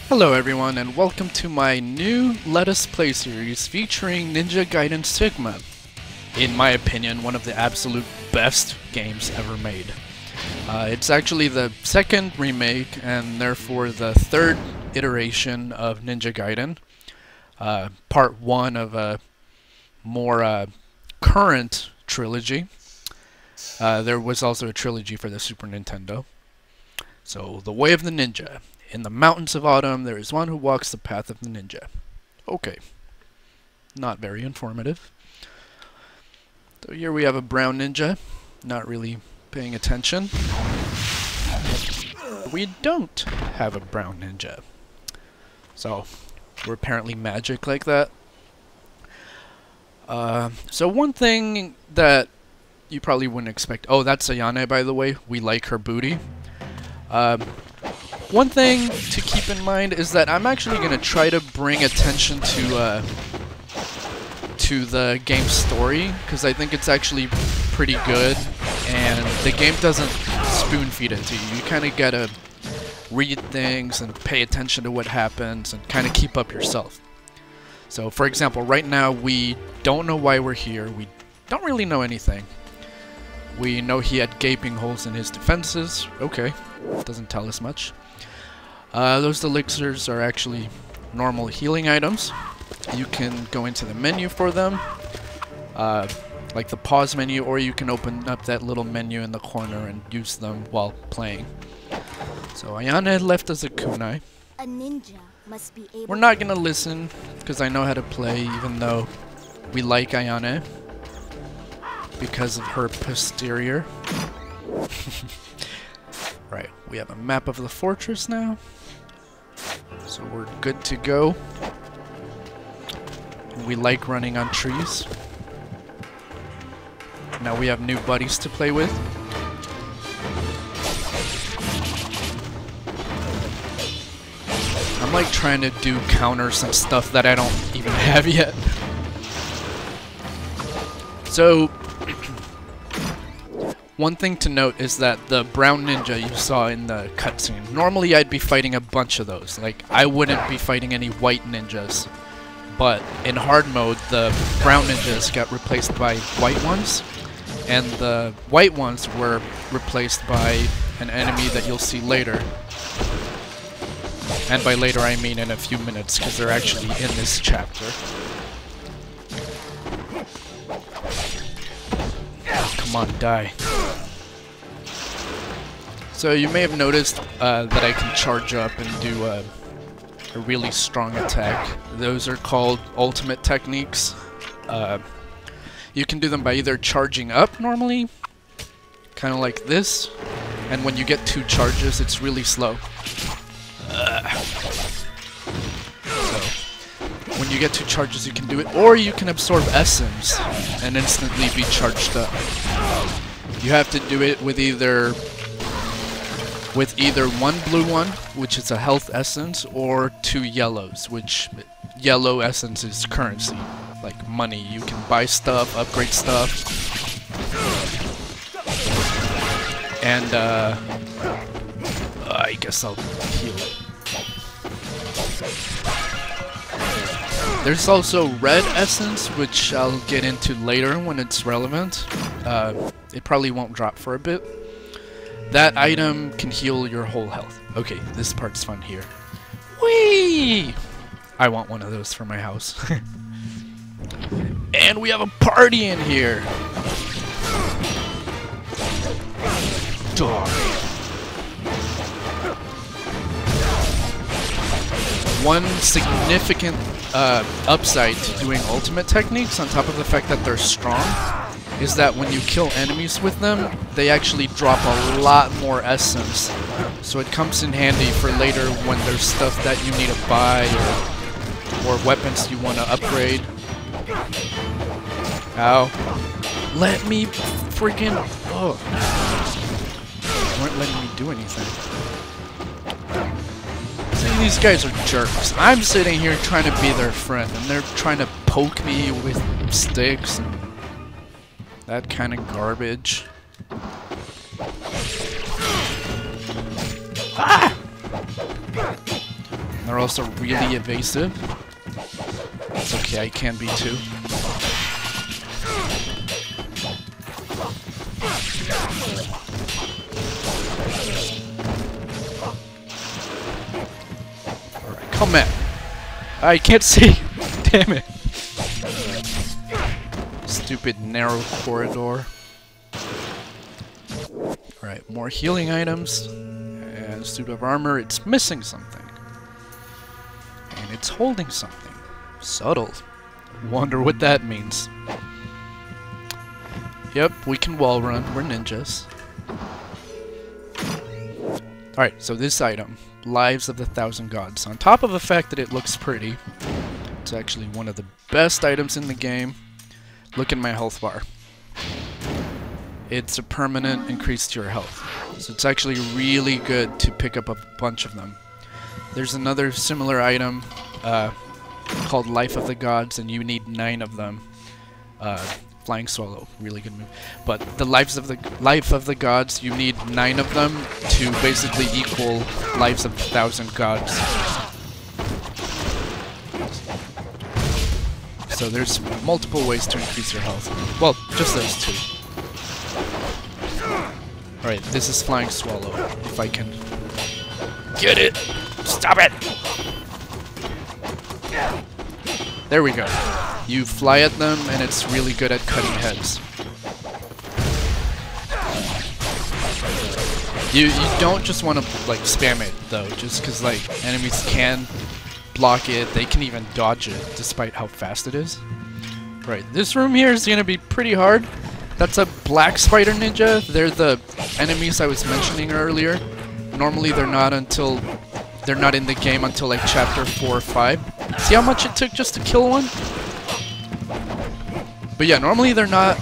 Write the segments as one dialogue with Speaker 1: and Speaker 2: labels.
Speaker 1: Hello everyone and welcome to my new Let Us Play series featuring Ninja Gaiden Sigma. In my opinion, one of the absolute best games ever made. It's actually the second remake and therefore the third iteration of Ninja Gaiden. Part 1 of a more current trilogy. There was also a trilogy for the Super Nintendo. So, The Way of the Ninja. In the mountains of autumn, there is one who walks the path of the ninja. Okay. Not very informative. So here we have a brown ninja. Not really paying attention. We don't have a brown ninja. So, we're apparently magic like that. So one thing that you probably wouldn't expect... Oh, that's Ayane, by the way. We like her booty. One thing to keep in mind is that I'm actually going to try to bring attention to the game's story, because I think it's actually pretty good, and the game doesn't spoon feed it to you. You kind of got to read things and pay attention to what happens and kind of keep up yourself. So, for example, right now we don't know why we're here. We don't really know anything. We know he had gaping holes in his defenses. Okay, doesn't tell us much. Those elixirs are actually normal healing items. You can go into the menu for them, like the pause menu, or you can open up that little menu in the corner and use them while playing. So Ayane left us a kunai.
Speaker 2: A ninja must be able.
Speaker 1: We're not gonna listen, because I know how to play, even though we like Ayane because of her posterior. Right, we have a map of the fortress now. So we're good to go. We like running on trees. Now we have new buddies to play with. I'm like trying to do counters and stuff that I don't even have yet. So one thing to note is that the brown ninja you saw in the cutscene, normally I'd be fighting a bunch of those. Like, I wouldn't be fighting any white ninjas. But in hard mode, the brown ninjas got replaced by white ones. And the white ones were replaced by an enemy that you'll see later. And by later I mean in a few minutes, because they're actually in this chapter. Come on, die. So you may have noticed that I can charge up and do a really strong attack. Those are called ultimate techniques. You can do them by either charging up normally, kind of like this, and when you get 2 charges, it's really slow. So, when you get 2 charges, you can do it, or you can absorb essence and instantly be charged up. You have to do it with either one blue one, which is a health essence, or 2 yellows, which yellow essence is currency, like money. You can buy stuff, upgrade stuff, and I guess I'll heal it. There's also red essence, which I'll get into later when it's relevant. It probably won't drop for a bit. That item can heal your whole health. Okay, this part's fun here. Whee! I want one of those for my house. And we have a party in here! Dog. One significant upside to doing ultimate techniques, on top of the fact that they're strong, is that when you kill enemies with them, they actually drop a lot more essence. So it comes in handy for later when there's stuff that you need to buy, or weapons you want to upgrade. Ow. Let me freaking... Oh. They weren't letting me do anything. See, these guys are jerks. I'm sitting here trying to be their friend, and they're trying to poke me with sticks and that kind of garbage. Ah! They're they're also really evasive. It's okay, I can be too. Alright, come at. I can't see. Damn it. Stupid narrow corridor. Alright, more healing items. And suit of armor, it's missing something. And it's holding something. Subtle. Wonder what that means. Yep, we can wall run. We're ninjas. Alright, so this item. Lives of the Thousand Gods. On top of the fact that it looks pretty, it's actually one of the best items in the game. Look at my health bar. It's a permanent increase to your health. So it's actually really good to pick up a bunch of them. There's another similar item called Life of the Gods, and you need 9 of them. Flying Swallow, really good move. But the Life of the Gods, you need 9 of them to basically equal Lives of the Thousand Gods. So there's multiple ways to increase your health. Well, just those 2. Alright, this is Flying Swallow. If I can get it! Stop it! There we go. You fly at them, and it's really good at cutting heads. You don't just want to like spam it though, just because like enemies can block it, they can even dodge it, despite how fast it is. Right, this room here is gonna be pretty hard. That's a black spider ninja. They're the enemies I was mentioning earlier. Normally they're not in the game until like chapter 4 or 5. See how much it took just to kill one? But yeah, normally they're not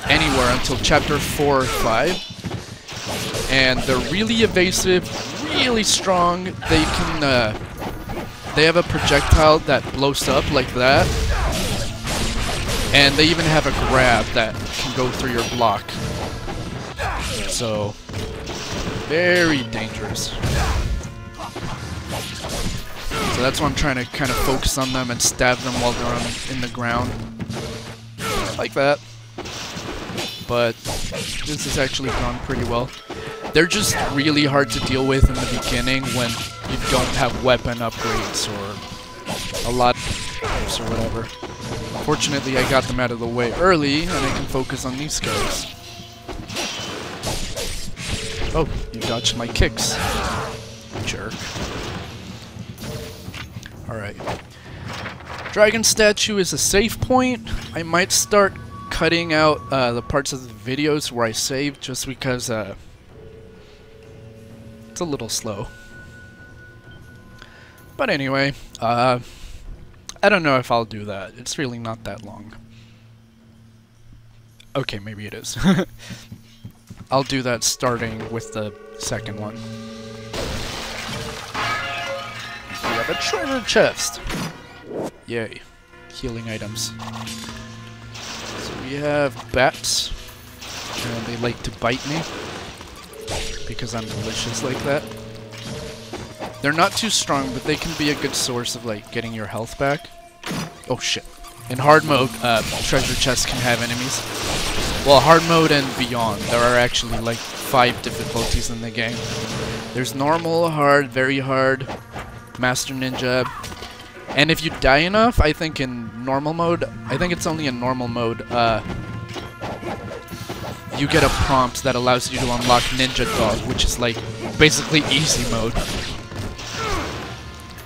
Speaker 1: anywhere until chapter 4 or 5. And they're really evasive, really strong. They can, they have a projectile that blows up like that. And they even have a grab that can go through your block. So, very dangerous. So that's why I'm trying to kind of focus on them and stab them while they're in the ground. Like that. But this has actually gone pretty well. They're just really hard to deal with in the beginning when you don't have weapon upgrades or a lot of or whatever. Fortunately, I got them out of the way early, and I can focus on these guys. Oh, you dodged my kicks. Jerk. Alright. Dragon statue is a save point. I might start cutting out the parts of the videos where I save, just because it's a little slow. But anyway, I don't know if I'll do that. It's really not that long. Okay, maybe it is. I'll do that starting with the second one. We have a treasure chest! Yay. Healing items. So we have bats. And they like to bite me. Because I'm delicious like that. They're not too strong, but they can be a good source of like getting your health back. Oh shit. In hard mode, treasure chests can have enemies. Well, hard mode and beyond, there are actually like 5 difficulties in the game. There's normal, hard, very hard, master ninja. And if you die enough, I think in normal mode, I think it's only in normal mode, you get a prompt that allows you to unlock Ninja Dog, which is like basically easy mode.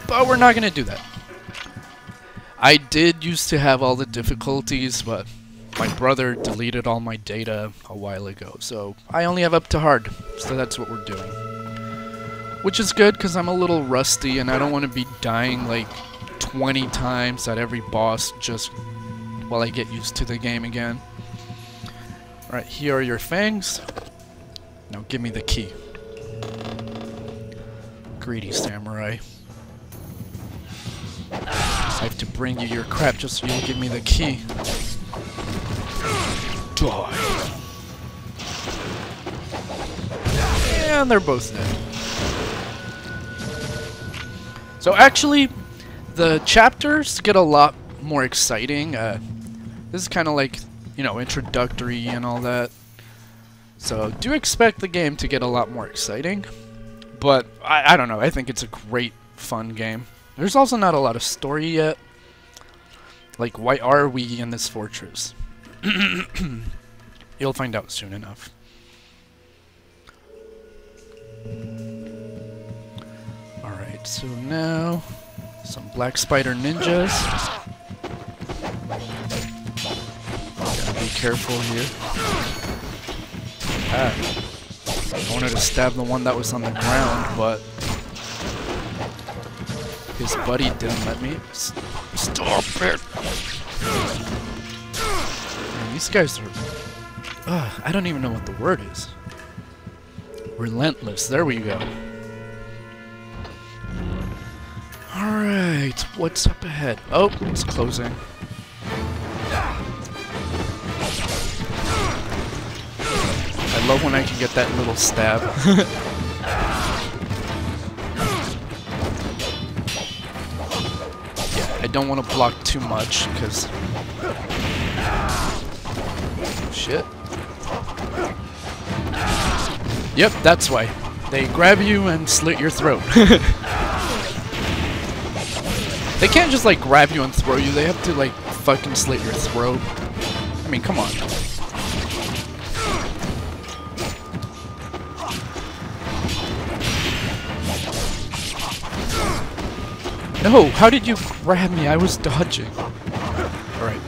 Speaker 1: But we're not gonna do that. I did used to have all the difficulties, but my brother deleted all my data a while ago, so I only have up to hard, so that's what we're doing. Which is good, because I'm a little rusty, and I don't want to be dying like 20 times at every boss just while I get used to the game again. Alright, here are your fangs. Now give me the key. Greedy samurai. I have to bring you your crap just so you'll give me the key. Die. And they're both dead. So actually, the chapters get a lot more exciting. This is kind of like, you know, introductory and all that. So do expect the game to get a lot more exciting. But I don't know, I think it's a great, fun game. There's also not a lot of story yet. Like, why are we in this fortress? You'll find out soon enough. Alright, so now some black spider ninjas. Gotta be careful here. Ah. I wanted to stab the one that was on the ground, but his buddy didn't let me. Stop it! Man, these guys are... I don't even know what the word is. Relentless. There we go. Alright, what's up ahead? Oh, it's closing. I love when I can get that little stab. Yeah, I don't want to block too much, because... Shit. Yep, that's why. They grab you and slit your throat. They can't just, like, grab you and throw you. They have to, like, fucking slit your throat. I mean, come on. No, how did you grab me? I was dodging. Alright.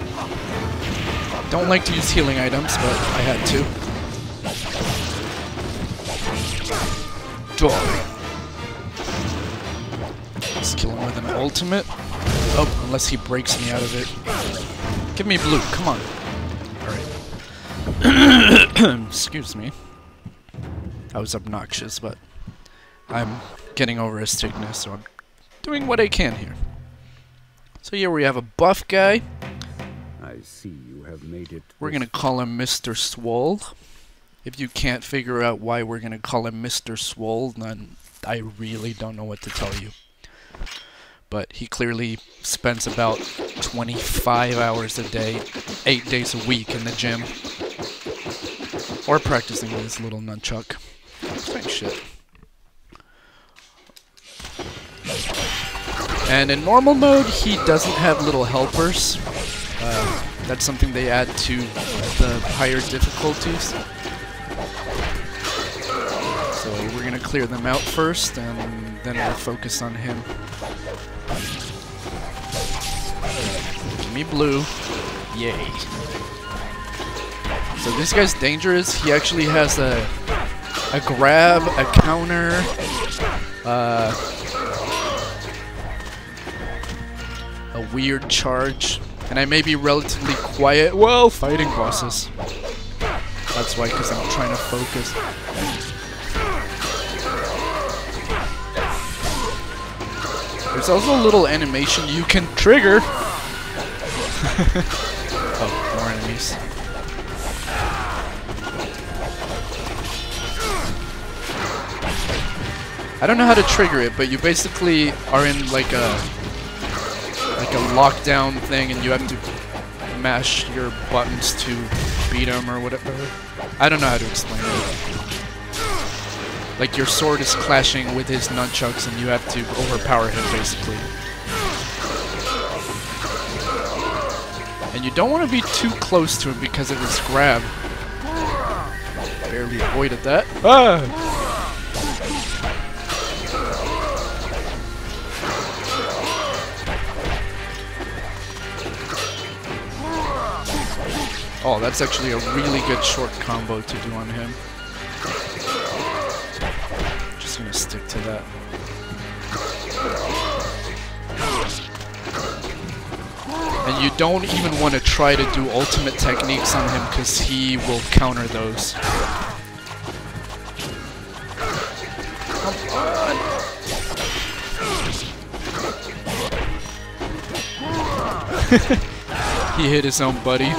Speaker 1: Don't like to use healing items, but I had to. Die. Let's kill him with an ultimate. Oh, unless he breaks me out of it. Give me blue, come on. Alright. Excuse me. I was obnoxious, but I'm getting over a sickness, so I'm doing what I can here. So here we have a buff guy.
Speaker 3: I see you have made it.
Speaker 1: We're gonna call him Mr. Swole. If you can't figure out why we're gonna call him Mr. Swole, then I really don't know what to tell you. But he clearly spends about 25 hours a day, 8 days a week in the gym. Or practicing with his little nunchuck. Same shit. And in normal mode, he doesn't have little helpers. That's something they add to the higher difficulties. So we're gonna clear them out first, and then we'll focus on him. Give me blue. Yay. So this guy's dangerous. He actually has a grab, a counter, a weird charge, and I may be relatively quiet while fighting bosses. That's why, because I'm trying to focus. There's also a little animation you can trigger. Oh, more enemies. I don't know how to trigger it, but you basically are in like a lockdown thing, and you have to mash your buttons to beat them or whatever. I don't know how to explain it. Like your sword is clashing with his nunchucks, and you have to overpower him basically. And you don't want to be too close to him because of his grab. Barely avoided that. Ah! Oh, that's actually a really good short combo to do on him. Just gonna stick to that. And you don't even want to try to do ultimate techniques on him because he will counter those. Come on! He hit his own buddy.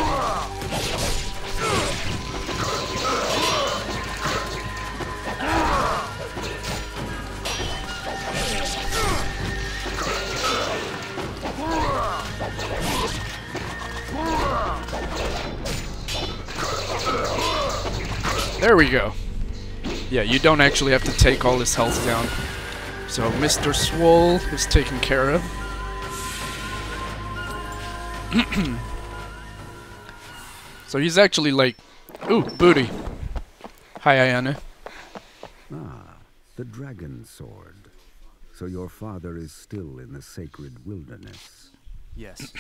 Speaker 1: There we go. Yeah, you don't actually have to take all his health down. So Mr. Swole is taken care of. So he's actually like... Ooh, booty. Hi, Ayana.
Speaker 3: Ah, the dragon sword. So your father is still in the sacred wilderness.
Speaker 4: Yes.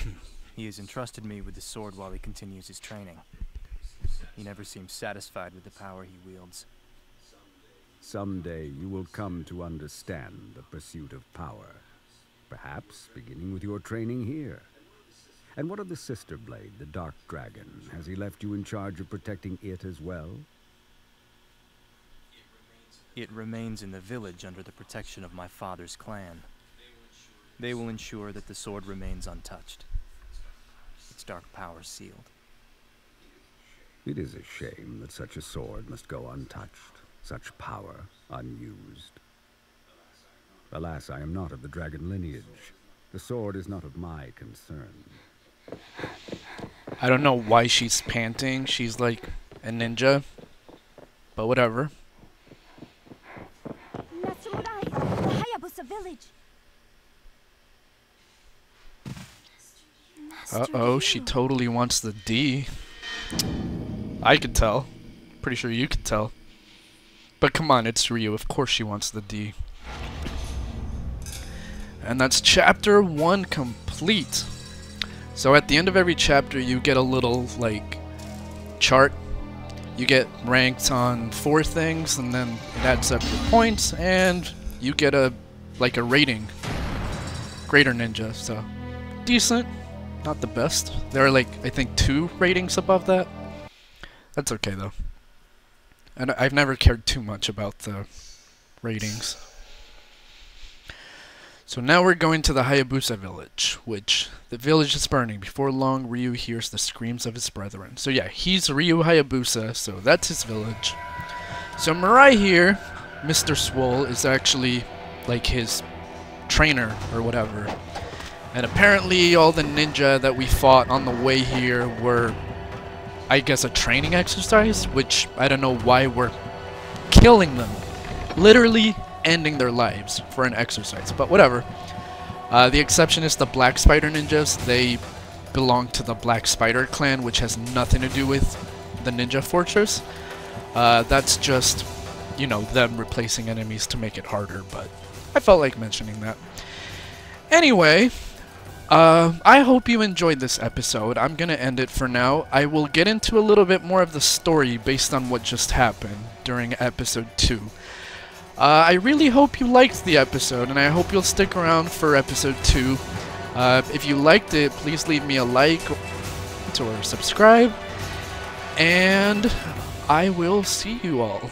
Speaker 4: He has entrusted me with the sword while he continues his training. He never seems satisfied with the power he wields.
Speaker 3: Someday you will come to understand the pursuit of power. Perhaps beginning with your training here. And what of the sister blade, the Dark Dragon? Has he left you in charge of protecting it as well?
Speaker 4: It remains in the village under the protection of my father's clan. They will ensure that the sword remains untouched. Its dark power sealed.
Speaker 3: It is a shame that such a sword must go untouched, such power unused. Alas, I am not of the dragon lineage. The sword is not of my concern.
Speaker 1: I don't know why she's panting. She's like a ninja. But whatever.
Speaker 2: Natsurai, the Hayabusa village.
Speaker 1: Uh-oh, she totally wants the D. I could tell. Pretty sure you could tell. But come on, it's Ryu. Of course she wants the D. And that's chapter 1 complete. So at the end of every chapter, you get a little, like, chart. You get ranked on 4 things, and then it adds up your points, and you get a, like, a rating. Greater Ninja, so decent. Not the best. There are, like, I think 2 ratings above that. That's okay, though. And I've never cared too much about the ratings. So now we're going to the Hayabusa village, which the village is burning. Before long, Ryu hears the screams of his brethren. So yeah, he's Ryu Hayabusa, so that's his village. So Mirai here, Mr. Swole, is actually like his trainer or whatever. And apparently all the ninja that we fought on the way here were, I guess, a training exercise, which I don't know why we're killing them. Literally ending their lives for an exercise, but whatever. The exception is the Black Spider Ninjas. They belong to the Black Spider clan, which has nothing to do with the Ninja Fortress. That's just, you know, them replacing enemies to make it harder, but I felt like mentioning that. Anyway, I hope you enjoyed this episode. I'm gonna end it for now. I will get into a little bit more of the story based on what just happened during episode 2. I really hope you liked the episode, and I hope you'll stick around for episode 2. If you liked it, please leave me a like or subscribe, and I will see you all.